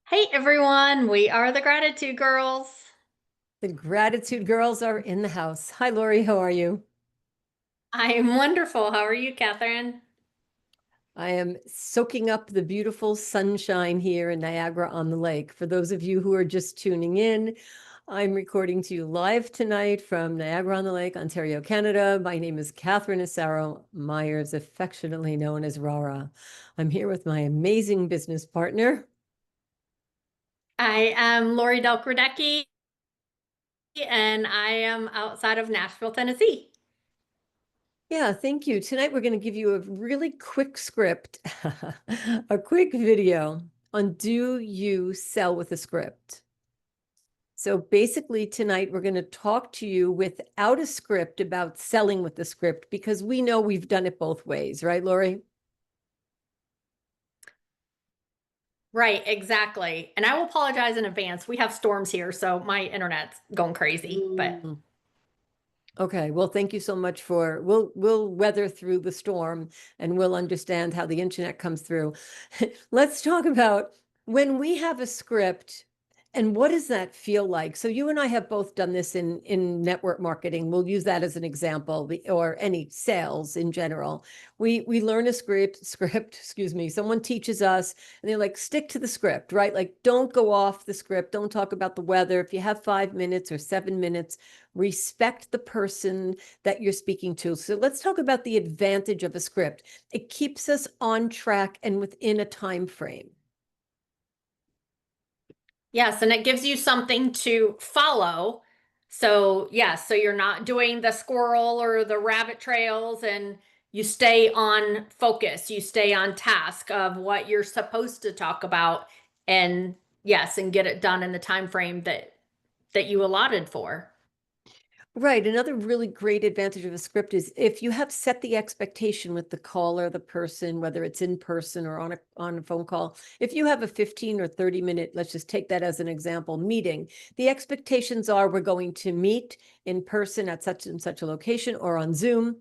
Hey everyone, we are the Gratitude Girls. The Gratitude Girls are in the house. Hi, Laurie. How are you? I am wonderful. How are you, Kathryn? I am soaking up the beautiful sunshine here in Niagara-on-the-Lake. For those of you who are just tuning in, I'm recording to you live tonight from Niagara-on-the-Lake, Ontario, Canada. My name is Kathryn Asaro Mayers, affectionately known as RaRa. I'm here with my amazing business partner. I am Laurie Delk Radecki, and I am outside of Nashville, Tennessee. Yeah, thank you. Tonight we're going to give you a really quick script, a quick video on do you sell with a script? So basically tonight we're going to talk to you without a script about selling with the script because we know we've done it both ways, right, Laurie? Right, exactly. And I will apologize in advance. We have storms here, so my internet's going crazy. But Mm. Okay, well, thank you so much for we'll weather through the storm and we'll understand how the internet comes through. Let's talk about when we have a script and what does that feel like? So you and I have both done this in network marketing. We'll use that as an example, or any sales in general. We learn a script, excuse me. Someone teaches us and they're like, stick to the script, right? Like, don't go off the script. Don't talk about the weather. If you have 5 minutes or 7 minutes, respect the person that you're speaking to. So let's talk about the advantage of a script. It keeps us on track and within a time frame. yes, and it gives you something to follow. So, yes, so you're not doing the squirrel or the rabbit trails and you stay on focus, you stay on task of what you're supposed to talk about and yes, and get it done in the time frame that you allotted for. Right. Another really great advantage of a script is if you have set the expectation with the caller, the person, whether it's in person or on a phone call, if you have a 15 or 30 minute, let's just take that as an example, meeting, the expectations are we're going to meet in person at such and such a location or on Zoom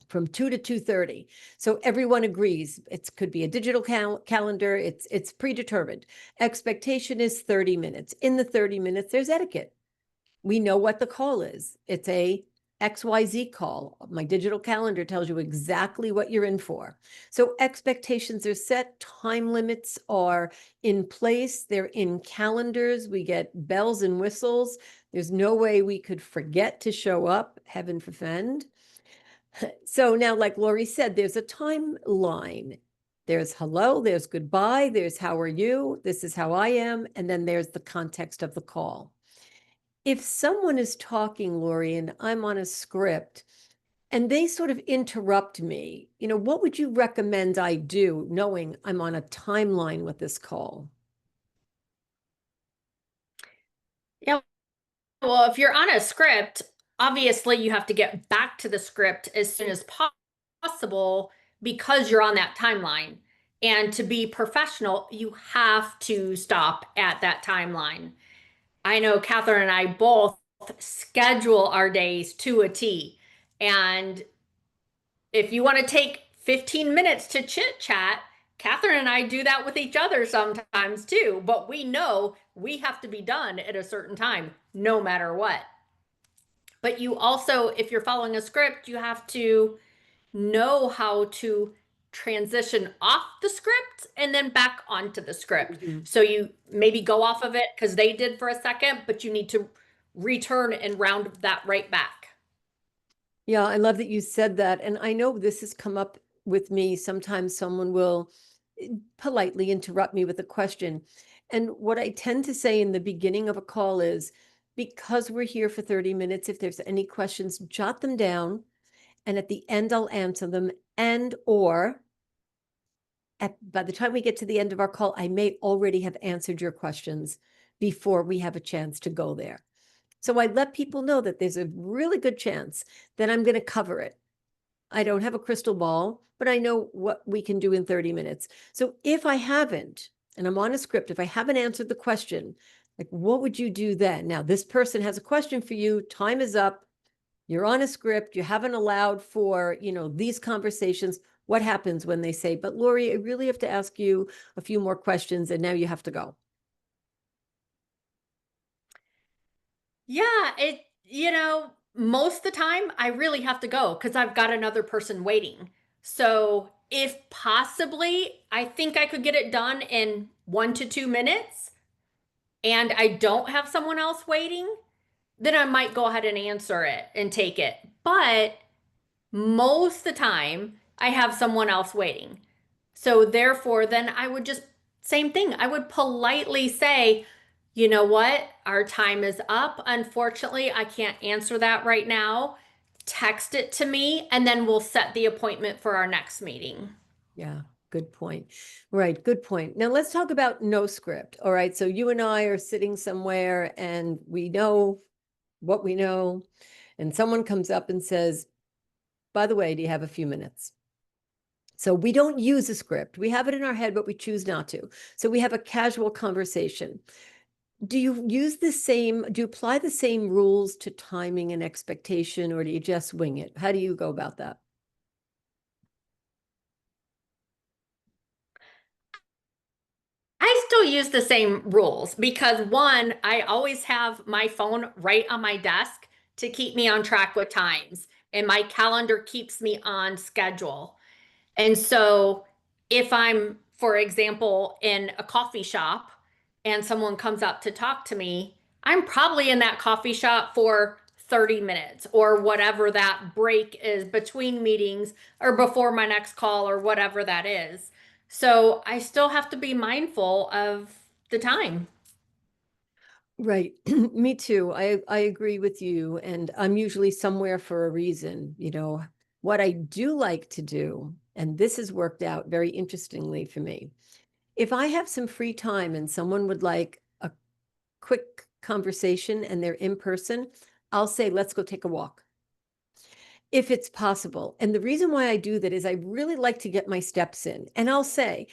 from 2 to 2:30. So everyone agrees. It could be a digital calendar. It's predetermined. Expectation is 30 minutes. In the 30 minutes, there's etiquette. We know what the call is. It's a XYZ call. My digital calendar tells you exactly what you're in for. So expectations are set, time limits are in place, they're in calendars, we get bells and whistles. There's no way we could forget to show up, heaven forfend. So now, like Laurie said, there's a timeline. There's hello, there's goodbye, there's how are you, this is how I am, and then there's the context of the call. If someone is talking, Laurie, and I'm on a script and they sort of interrupt me, what would you recommend I do knowing I'm on a timeline with this call? Yeah, well, if you're on a script, obviously you have to get back to the script as soon as possible because you're on that timeline. And to be professional, you have to stop at that timeline. I know Kathryn and I both schedule our days to a T. And if you want to take 15 minutes to chit chat, Kathryn and I do that with each other sometimes too. But we know we have to be done at a certain time, no matter what. But you also, if you're following a script, you have to know how to transition off the script and then back onto the script. Mhm. So you maybe go off of it because they did for a second, but you need to return and round that right back. Yeah, I love that you said that. And I know this has come up with me. Sometimes someone will politely interrupt me with a question. And what I tend to say in the beginning of a call is because we're here for 30 minutes, if there's any questions, jot them down. And at the end, I'll answer them. And or by the time we get to the end of our call, I may already have answered your questions before we have a chance to go there. So I let people know that there's a really good chance that I'm going to cover it. I don't have a crystal ball, but I know what we can do in 30 minutes. So if I haven't, and I'm on a script, if I haven't answered the question, like, what would you do then? Now, this person has a question for you. Time is up. You're on a script. You haven't allowed for, these conversations. What happens when they say, but Laurie, I really have to ask you a few more questions and now you have to go? Yeah, most of the time I really have to go because I've got another person waiting. So if possibly, I think I could get it done in 1 to 2 minutes and I don't have someone else waiting, then I might go ahead and answer it and take it. But most of the time, I have someone else waiting. So therefore, then I would just, same thing. I would politely say, you know what? Our time is up. Unfortunately, I can't answer that right now. Text it to me, and then we'll set the appointment for our next meeting. Yeah, good point. Right, good point. Now let's talk about no script. All right, so you and I are sitting somewhere and we know what we know, and someone comes up and says, by the way, do you have a few minutes? So we don't use a script. We have it in our head, but we choose not to. So we have a casual conversation. Do you use the same, do you apply the same rules to timing and expectation, or do you just wing it? How do you go about that? I still use the same rules because one, I always have my phone right on my desk to keep me on track with times, and my calendar keeps me on schedule. And so if I'm, for example, in a coffee shop and someone comes up to talk to me, I'm probably in that coffee shop for 30 minutes or whatever that break is between meetings or before my next call or whatever that is. So I still have to be mindful of the time. Right. Me too. I agree with you. And I'm usually somewhere for a reason. What I do like to do, and this has worked out very interestingly for me. If I have some free time and someone would like a quick conversation and they're in person, I'll say, let's go take a walk if it's possible. And the reason why I do that is I really like to get my steps in. And I'll say,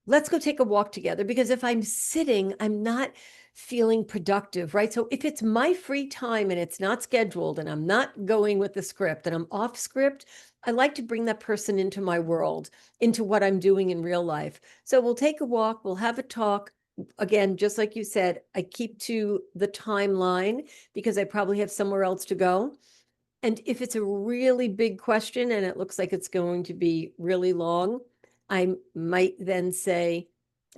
let's go take a walk together, because if I'm sitting, I'm not feeling productive, right? So if it's my free time and it's not scheduled and I'm not going with the script and I'm off script, I like to bring that person into my world, into what I'm doing in real life. So we'll take a walk, we'll have a talk. Again, just like you said, I keep to the timeline because I probably have somewhere else to go. And if it's a really big question and it looks like it's going to be really long, I might then say,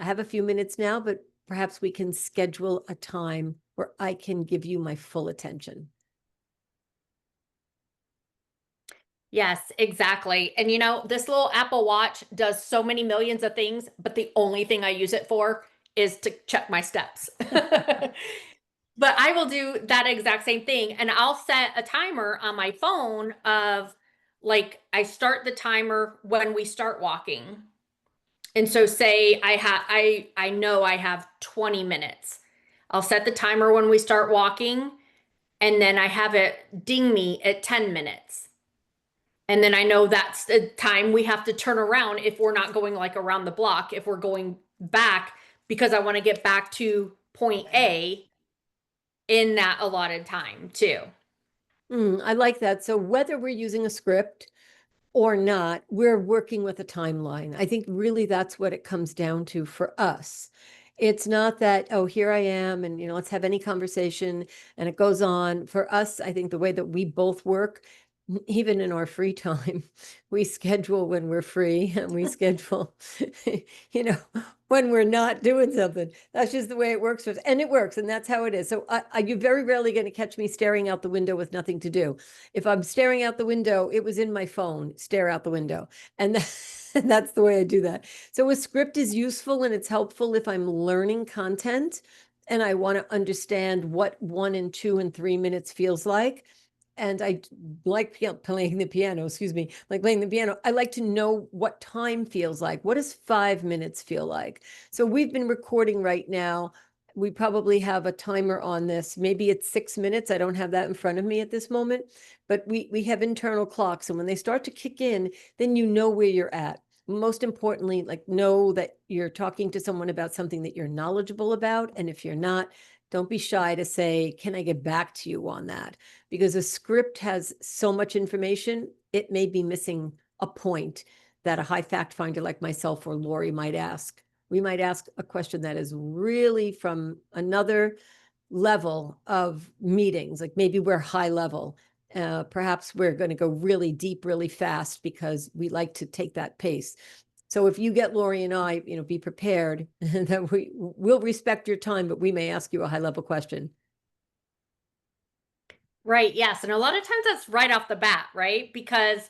I have a few minutes now, but perhaps we can schedule a time where I can give you my full attention. Yes, exactly. And this little Apple Watch does so many millions of things, but the only thing I use it for is to check my steps. But I will do that exact same thing. And I'll set a timer on my phone of like, I start the timer when we start walking. And so say I know I have 20 minutes. I'll set the timer when we start walking, and then I have it ding me at 10 minutes. And then I know that's the time we have to turn around if we're not going like around the block, if we're going back because I want to get back to point A in that allotted time too. I like that. So whether we're using a script or not, we're working with a timeline. I think really that's what it comes down to for us. It's not that, oh, here I am, and let's have any conversation, and it goes on. For us, I think the way that we both work, even in our free time, we schedule when we're free and we schedule, you know, when we're not doing something. That's just the way it works for us. And it works, and that's how it is. So you're very rarely going to catch me staring out the window with nothing to do. If I'm staring out the window, it was in my phone, stare out the window. And that's the way I do that. So a script is useful and it's helpful if I'm learning content and I want to understand what 1 and 2 and 3 minutes feels like. And I like playing the piano, excuse me, like playing the piano. I like to know what time feels like. What does 5 minutes feel like? So we've been recording right now. We probably have a timer on this. Maybe it's 6 minutes. I don't have that in front of me at this moment, but we have internal clocks. And when they start to kick in, then you know where you're at. Most importantly, like know that you're talking to someone about something that you're knowledgeable about. And if you're not, don't be shy to say, can I get back to you on that? Because a script has so much information, it may be missing a point that a high fact finder like myself or Laurie might ask. We might ask a question that is really from another level of meetings. Like maybe we're high level. Perhaps we're going to go really deep, really fast because we like to take that pace. So if you get Laurie and I, be prepared that will respect your time, but we may ask you a high level question. Right. Yes. And a lot of times that's right off the bat, right? Because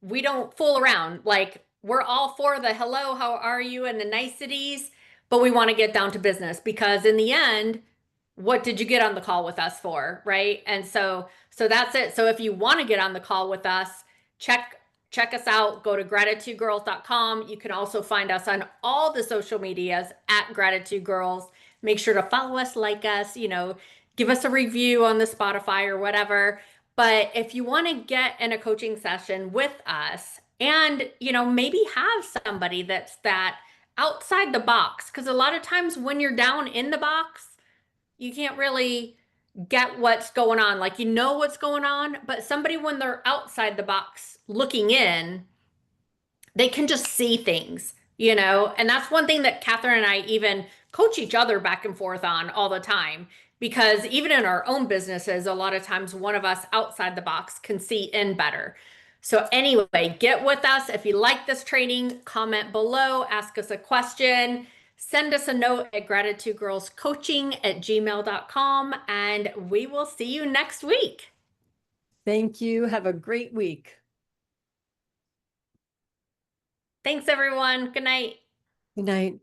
we don't fool around. Like we're all for the hello, how are you, and the niceties, but we want to get down to business because in the end, what did you get on the call with us for, right? And so that's it. So if you want to get on the call with us, check us out. Go to gratitudegirls.com. You can also find us on all the social medias at Gratitude Girls. Make sure to follow us, like us, give us a review on the Spotify or whatever. But if you want to get in a coaching session with us and, maybe have somebody that's that outside the box, because a lot of times when you're down in the box, you can't really get what's going on. Like, what's going on, but somebody, when they're outside the box looking in, they can just see things, and that's one thing that Kathryn and I even coach each other back and forth on all the time. Because even in our own businesses, a lot of times one of us outside the box can see in better. So anyway, get with us. If you like this training, comment below, ask us a question, send us a note at gratitudegirlscoaching@gmail.com, and we will see you next week. Thank you. Have a great week. Thanks, everyone. Good night. Good night.